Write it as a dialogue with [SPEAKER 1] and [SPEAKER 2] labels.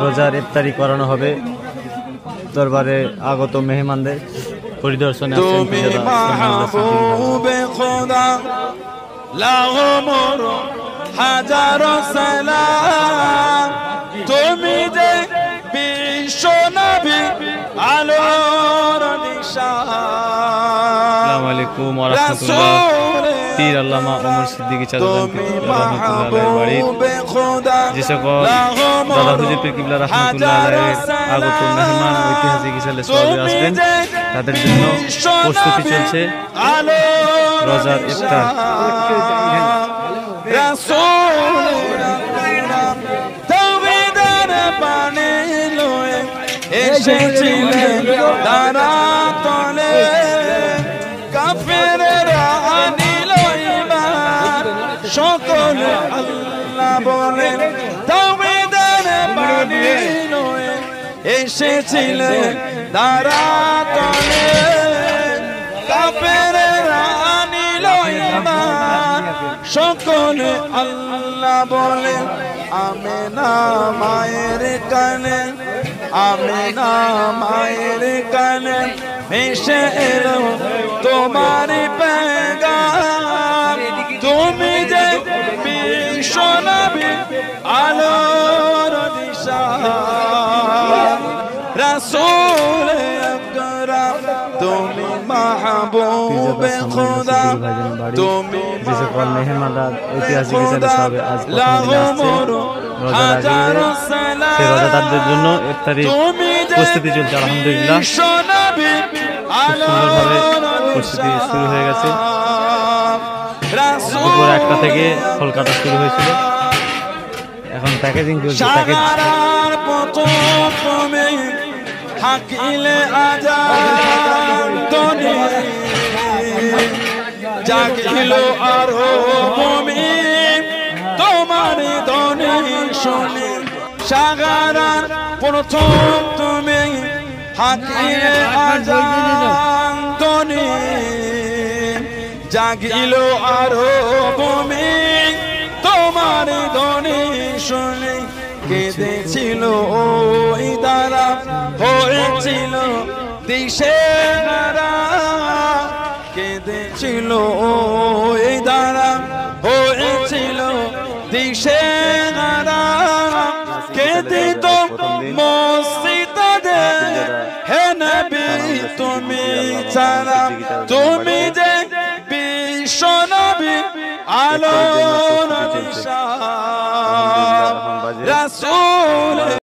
[SPEAKER 1] রোজার ইফতারি করানো হবে। দরবারে আগত মেহমানদের পরিদর্শনে আসছেন
[SPEAKER 2] হাজারো সালাম, তুমি যে বিশ্ব নবী আলোর নিশান।
[SPEAKER 1] আসসালামু আলাইকুম ওয়া রাহমাতুল্লাহ। পীর আল্লামা ওমর সিদ্দিকী চাচাজান রাহমাতুল্লাহ আলাইহির বাড়ি যে সকল দাদা হুজুর পীর কিবলা রাহমাতুল্লাহ আলাইহির আগত মেহমান ঐতিহাসিক হিসেবে সওয়াবে আসবেন, তাদের জন্য প্রস্তুতি চলছে রোজার ইফতার।
[SPEAKER 2] এসেছিলেন তারা তলে, কাফেরেরা আনিল ঈমান, সকলে আল্লাহ বলে তাওহীদের বাণী লয়ে এসেছিলেন তারা তলে, কাফেরেরা আনিল ঈমান, সকলে আল্লাহ বলে। আমিনা মায়ের কানে, আমিনা মায়ের কানে ভেসে এলো তোমার পেগাম, তুমি যে বিশ্ব নবী আলোর নিশান। রাসূল আকরাম তুমি মাহবুবে খোদা, তুমি
[SPEAKER 1] যে সকল মেহমানরা ঐতিহাসিক হিসেবে সওয়াবে আজ প্রথম দিনে আসছেন রোজা রাখবে, সেই রোজাদারদের জন্য ইফতারি প্রস্তুতি চলছে। আলহামদুলিল্লাহ খুব সুন্দরভাবে প্রস্তুতি শুরু হয়ে গেছে। দুপুর 1টা থেকে ফল কাটা শুরু হয়েছিল, এখন প্যাকেজিং চলছে।
[SPEAKER 2] হাকিলে আজান তনি জাগিলো আরো মুমিন, তোমার ধ্বনি শুনি সাগরার প্রথম তুমি। হাকিলে আজান তনি জাগিলো আরো মুমিন, তোমার ধ্বনি শুনি। কেঁদেছিল ওই দ্বারা হয়েছিল দিশেহারা, কেঁদেছিল ওই দ্বারা হয়েছিল দিশেহারা। কেঁদিত মসজিদে হে নবী তুমি ছাড়া, তুমি যে বিশ্ব নবী আলোর নিশান। রাসূল